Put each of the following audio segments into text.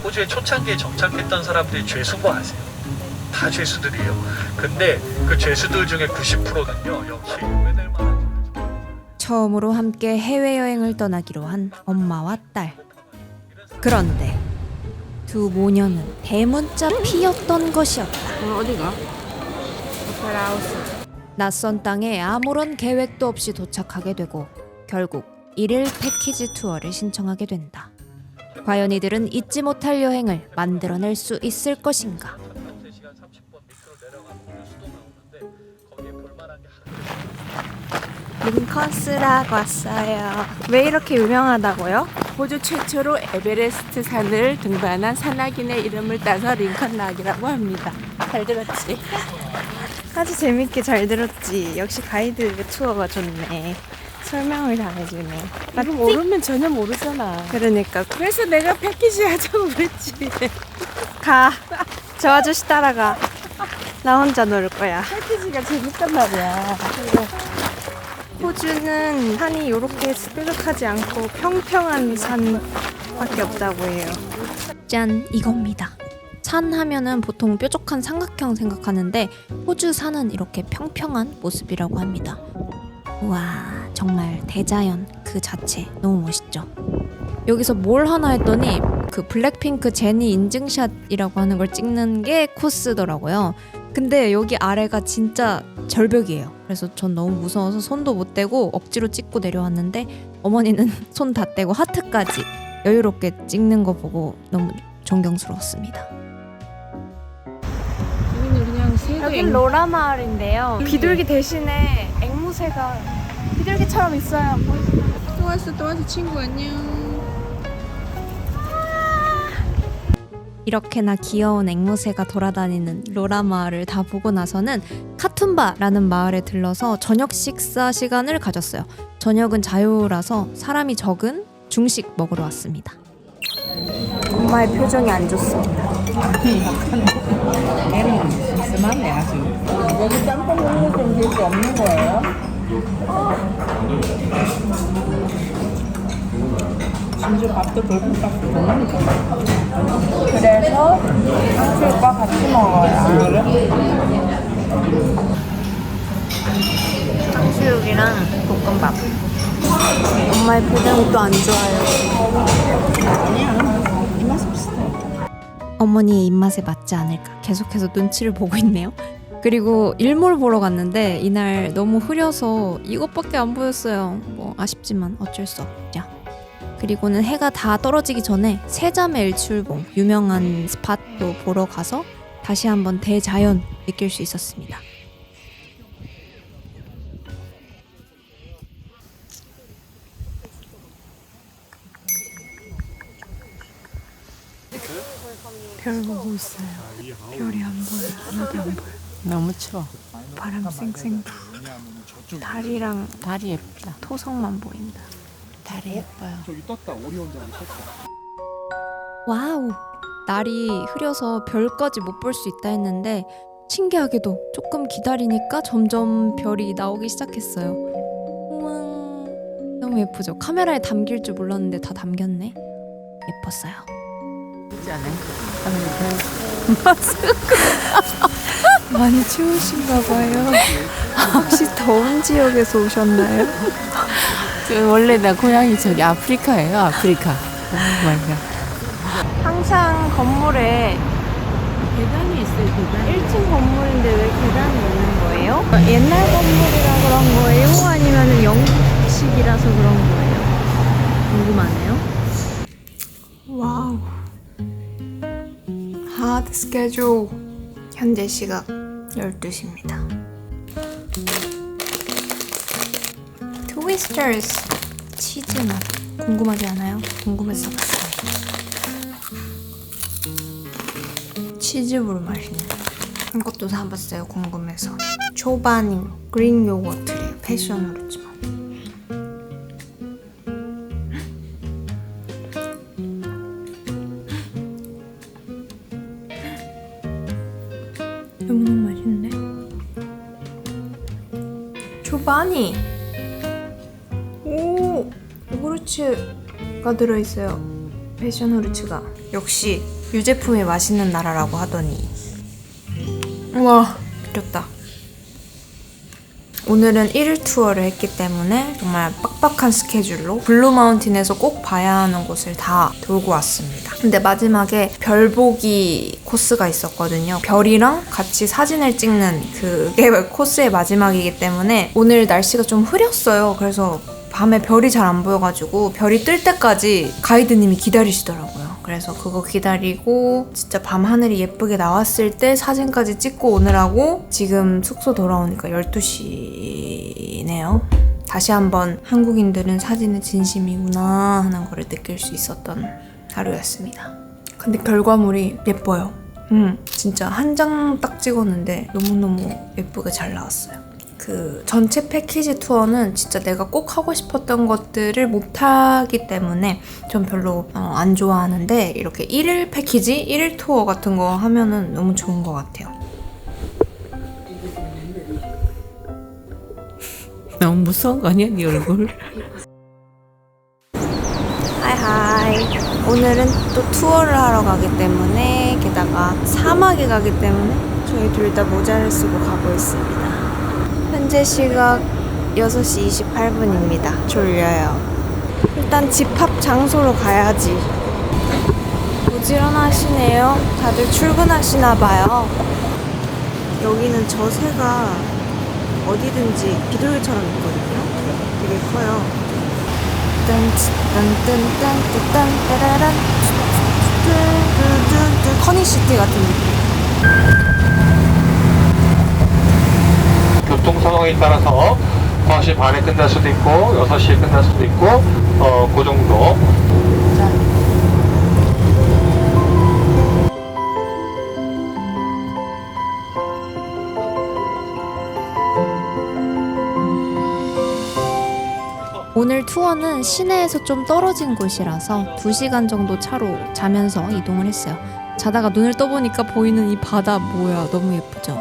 호주에 초창기에 정착했던 사람들이 죄수인 거 아세요? 다 죄수들이에요. 근데 그 죄수들 중에 90%는요 역시 후회될 만한 처음으로 함께 해외여행을 떠나기로 한 엄마와 딸. 그런데 두 모녀는 대문자 피였던 것이었다. 어디가? 낯선 땅에 아무런 계획도 없이 도착하게 되고 결국 1일 패키지 투어를 신청하게 된다. 과연 이들은 잊지 못할 여행을 만들어낼 수 있을 것인가? 3시간 30분 밑으로 내려가면 수도 나오는데 거기에 볼만한 게 링컨스라고 왔어요. 왜 이렇게 유명하다고요? 호주 최초로 에베레스트 산을 등반한 산악인의 이름을 따서 링컨락이라고 합니다. 잘 들었지? 아주 재밌게 잘 들었지. 역시 가이드 투어가 좋네. 설명을 다 해주네. 이거 모르면 전혀 모르잖아. 그러니까 그래서 내가 패키지 하자고 그랬지. 가. 저 아저씨 따라가. 나 혼자 놀 거야. 패키지가 재밌단 말이야. 호주는 산이 이렇게 뾰족하지 않고 평평한 산밖에 없다고 해요. 짠, 이겁니다. 산 하면은 보통 뾰족한 삼각형 생각하는데 호주 산은 이렇게 평평한 모습이라고 합니다. 와, 정말 대자연 그 자체 너무 멋있죠. 여기서 뭘 하나 했더니 그 블랙핑크 제니 인증샷이라고 하는 걸 찍는 게 코스더라고요. 근데 여기 아래가 진짜 절벽이에요. 그래서 전 너무 무서워서 손도 못 대고 억지로 찍고 내려왔는데 어머니는 손 다 떼고 하트까지 여유롭게 찍는 거 보고 너무 존경스러웠습니다. 여기는 그냥 새도 여긴 로라 마을인데요. 비둘기 대신에 앵무새가 비둘기처럼 있어요. 또 왔어 친구 안녕. 이렇게나 귀여운 앵무새가 돌아다니는 로라 마을을 다 보고 나서는 카툰바라는 마을에 들러서 저녁 식사 시간을 가졌어요. 저녁은 자유라서 사람이 적은 중식 먹으러 왔습니다. 엄마의 표정이 안 좋습니다. 얘는 슴슴하네 아주. 여기 짬뽕 먹는 좀 기억이 없는 거예요? 진주 밥도 돌솥밥 먹는 거. 그래서 탕수육과 같이 먹어요. 탕수육이랑 볶음밥. 엄마의 표정이 또 안 좋아요. 아니야. 입맛 비슷해. 어머니의 입맛에 맞지 않을까 계속해서 눈치를 보고 있네요. 그리고 일몰 보러 갔는데 이날 너무 흐려서 이것밖에 안 보였어요. 뭐 아쉽지만 어쩔 수 없죠. 그리고는 해가 다 떨어지기 전에 세자매 일출봉 유명한 스팟도 보러 가서 다시 한번 대자연 느낄 수 있었습니다. 별 보고 있어요. 별이 안 보여요. 하나도 안 보여요. 너무 추워. 바람 쌩쌩 불고 달이랑 달이 예쁘다. 토성만 보인다. 달이 예뻐요. 저기 떴다. 오리온장이 떴다. 와우! 날이 흐려서 별까지 못 볼 수 있다 했는데 신기하게도 조금 기다리니까 점점 별이 나오기 시작했어요. 우와, 너무 예쁘죠? 카메라에 담길 줄 몰랐는데 다 담겼네. 예뻤어요. 그렇지 않아요? 많이 추우신가 봐요. 혹시 더운 지역에서 오셨나요? 원래 나 고향이 저기 아프리카예요. 아프리카. 오 마이 갓. 항상 건물에 계단이 있어요. 계단. 1층 건물인데 왜 계단이 있는 거예요? 옛날 건물이라 그런 거예요? 아니면 영식이라서 그런 거예요? 궁금하네요. 와우. 하드 스케줄. 현재 시각 12시입니다. 트위스터스 치즈 맛 궁금하지 않아요? 궁금해서 봤어요. 치즈볼 맛있네. 이것도 사봤어요. 궁금해서. 초바님 그린 요거트래요. 패션으로지만. 너무 맛있네. 초바니. 오, 요구르츠가 들어있어요. 패션 후르츠가. 역시 유제품이 맛있는 나라라고 하더니. 우와, 미쳤다. 오늘은 1일 투어를 했기 때문에 정말 빡빡한 스케줄로 블루 마운틴에서 꼭 봐야 하는 곳을 다 돌고 왔습니다. 근데 마지막에 별 보기 코스가 있었거든요. 별이랑 같이 사진을 찍는 그게 코스의 마지막이기 때문에 오늘 날씨가 좀 흐렸어요. 그래서 밤에 별이 잘 안 보여가지고 별이 뜰 때까지 가이드님이 기다리시더라고요. 그래서 그거 기다리고 진짜 밤 하늘이 예쁘게 나왔을 때 사진까지 찍고 오느라고 지금 숙소 돌아오니까 12시네요. 다시 한번 한국인들은 사진의 진심이구나 하는 거를 느낄 수 있었던 하루였습니다. 근데 결과물이 예뻐요. 진짜 한 장 딱 찍었는데 너무너무 예쁘게 잘 나왔어요. 그 전체 패키지 투어는 진짜 내가 꼭 하고 싶었던 것들을 못하기 때문에 전 별로 안 좋아하는데 이렇게 1일 패키지, 1일 투어 같은 거 하면은 너무 좋은 것 같아요. 너무 무서운 거 아니야, 네 얼굴? 하이하이. 오늘은 또 투어를 하러 가기 때문에 게다가 사막에 가기 때문에 저희 둘 다 모자를 쓰고 가고 있습니다. 현재 시각 6시 28분입니다. 졸려요. 일단 집합 장소로 가야지. 부지런하시네요. 다들 출근하시나봐요. 여기는 저 새가 어디든지 비둘기처럼 있거든요. 되게 커요. 딴딴딴딴딴따라란 커니시티 같은 느낌. 교통 상황에 따라서 5시 반에 끝날 수도 있고 6시에 끝날 수도 있고 그 정도. 오늘 투어는 시내에서 좀 떨어진 곳이라서 2시간 정도 차로 자면서 이동을 했어요. 자다가 눈을 떠보니까 보이는 이 바다 뭐야, 너무 예쁘죠?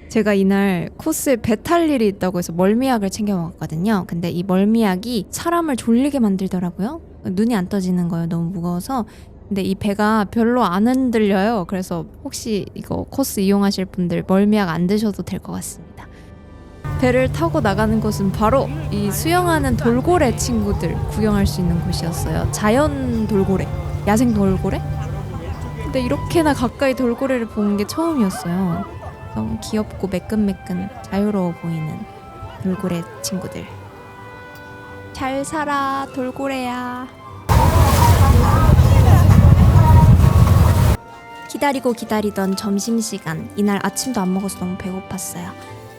제가 이날 코스에 배 탈 일이 있다고 해서 멀미약을 챙겨 먹었거든요. 근데 이 멀미약이 사람을 졸리게 만들더라고요. 눈이 안 떠지는 거예요. 너무 무거워서. 근데 이 배가 별로 안 흔들려요. 그래서 혹시 이거 코스 이용하실 분들 멀미약 안 드셔도 될 것 같습니다. 배를 타고 나가는 곳은 바로 이 수영하는 돌고래 친구들 구경할 수 있는 곳이었어요. 자연 돌고래, 야생 돌고래? 근데 이렇게나 가까이 돌고래를 보는 게 처음이었어요. 너무 귀엽고 매끈매끈 자유로워 보이는 돌고래 친구들. 잘 살아, 돌고래야. 기다리고 기다리던 점심시간. 이날 아침도 안 먹어서 너무 배고팠어요.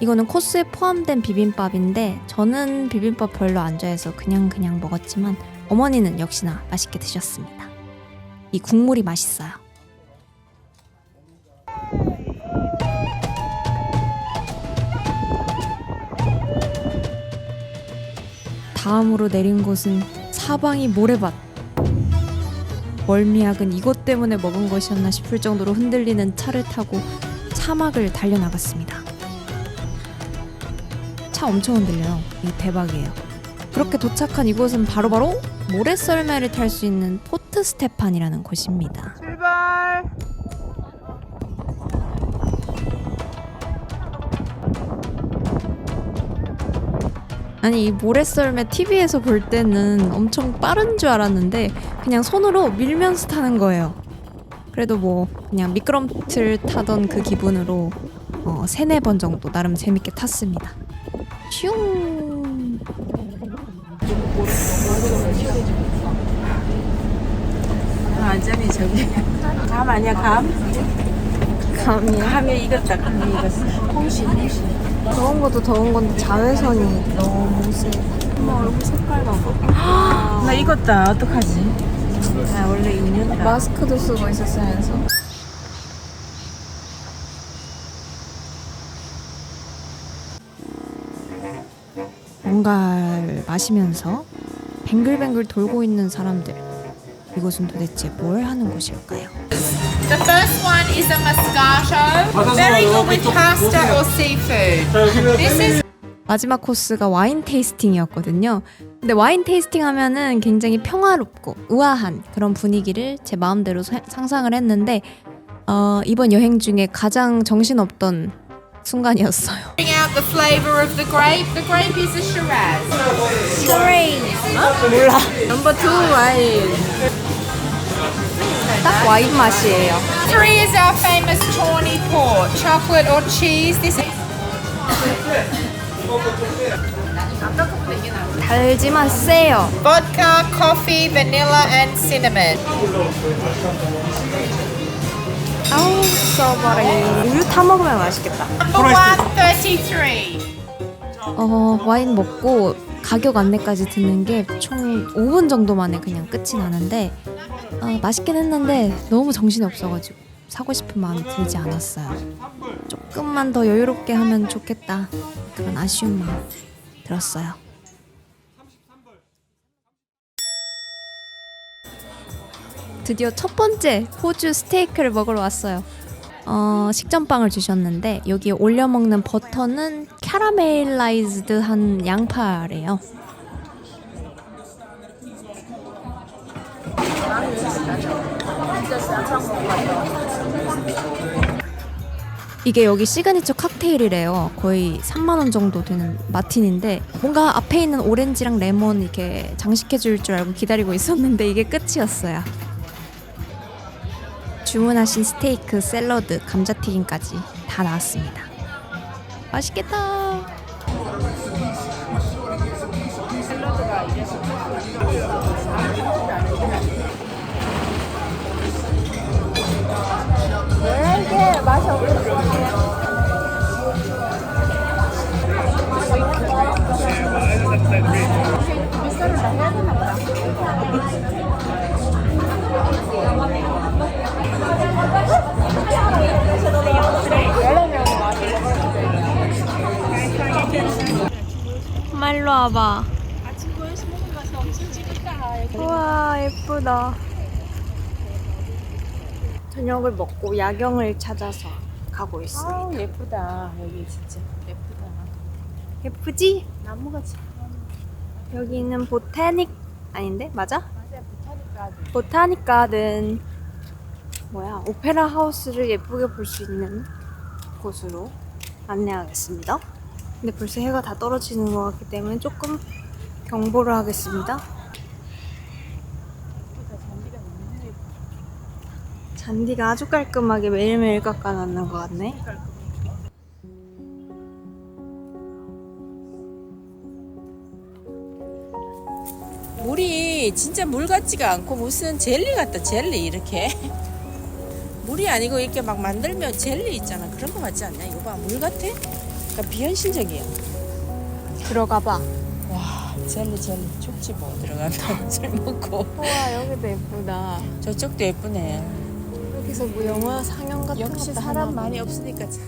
이거는 코스에 포함된 비빔밥인데 저는 비빔밥 별로 안 좋아해서 그냥 먹었지만 어머니는 역시나 맛있게 드셨습니다. 이 국물이 맛있어요. 다음으로 내린 곳은 사방이 모래밭. 멀미약은 이것 때문에 먹은 것이었나 싶을 정도로 흔들리는 차를 타고 사막을 달려나갔습니다. 차 엄청 흔들려요. 이게 대박이에요. 그렇게 도착한 이곳은 바로바로 모래썰매를 탈 수 있는 포트 스테판이라는 곳입니다. 출발! 아니 이 모래썰매 TV에서 볼 때는 엄청 빠른 줄 알았는데 그냥 손으로 밀면서 타는 거예요. 그래도 뭐 그냥 미끄럼틀 타던 그 기분으로 3-4번 정도 나름 재밌게 탔습니다. 슝. 완전히 저기 감 아니야, 감? 감이야. 감이 익었다, 감이 익었어. 홍신. 더운 것도 더운 건데 자외선이 너무 세. 엄마 얼굴 색깔 봐봐. 나 익었다, 어떡하지? 나 원래 2년 다. 마스크도 쓰고 있었으면서. 뭔가를 마시면서 뱅글뱅글 돌고 있는 사람들. 이곳은 도대체 뭘 하는 곳일까요? The first one is a moscato, very good with pasta or seafood. This is 마지막 코스가 와인 테이스팅이었거든요. 근데 와인 테이스팅 하면은 굉장히 평화롭고 우아한 그런 분위기를 제 마음대로 상상을 했는데 이번 여행 중에 가장 정신없던 순간이었어요. Bring out the flavor of the grape. The grape is a Shiraz. 몰라. 넘버 2 와인. 딱 와인 맛이에요. 3 is our famous tawny port. Chocolate or cheese. This is 달지만 세요. vodka, coffee, vanilla, and cinnamon. 아우 써버려. 우유 타 먹으면 맛있겠다. Number 133. 와인 먹고 가격 안내까지 듣는 게 총 5분 정도 만에 그냥 끝이 나는데 맛있긴 했는데 너무 정신이 없어가지고 사고 싶은 마음이 들지 않았어요. 조금만 더 여유롭게 하면 좋겠다 그런 아쉬운 마음 들었어요. 드디어 첫 번째 호주 스테이크를 먹으러 왔어요. 식전빵을 주셨는데 여기에 올려 먹는 버터는 캐러멜라이즈드한 양파래요. 이게 여기 시그니처 칵테일이래요. 거의 3만 원 정도 되는 마틴인데 뭔가 앞에 있는 오렌지랑 레몬 이렇게 장식해 줄 줄 알고 기다리고 있었는데 이게 끝이었어요. 주문하신 스테이크, 샐러드, 감자튀김까지 다 나왔습니다. 맛있겠다. 말로 와봐. 우와 예쁘다. 저녁을 먹고 야경을 찾아서 가고 있습니다. 아, 예쁘다. 여기 진짜 예쁘다. 예쁘지? 나무가 참. 여기는 보타닉 아닌데? 맞아? 맞아, 보타닉 가든. 보타닉 가든. 뭐야? 오페라 하우스를 예쁘게 볼 수 있는 곳으로 안내하겠습니다. 근데 벌써 해가 다 떨어지는 것 같기 때문에 조금 경보를 하겠습니다. 잔디가 아주 깔끔하게 매일매일 깎아놨는 것 같네. 물이 진짜 물 같지가 않고 무슨 젤리 같다. 젤리 이렇게. 물이 아니고 이렇게 막 만들면 젤리 있잖아. 그런 거 같지 않냐? 이거 봐, 물 같아? 그러니까 비현실적이야. 들어가 봐. 와, 젤리 춥지 뭐. 들어가면 술 먹고. 우와 여기도 예쁘다. 저쪽도 예쁘네. 여기서 뭐 영화 상영 같은 역시 것도 사람 하나 많이 없으니까 참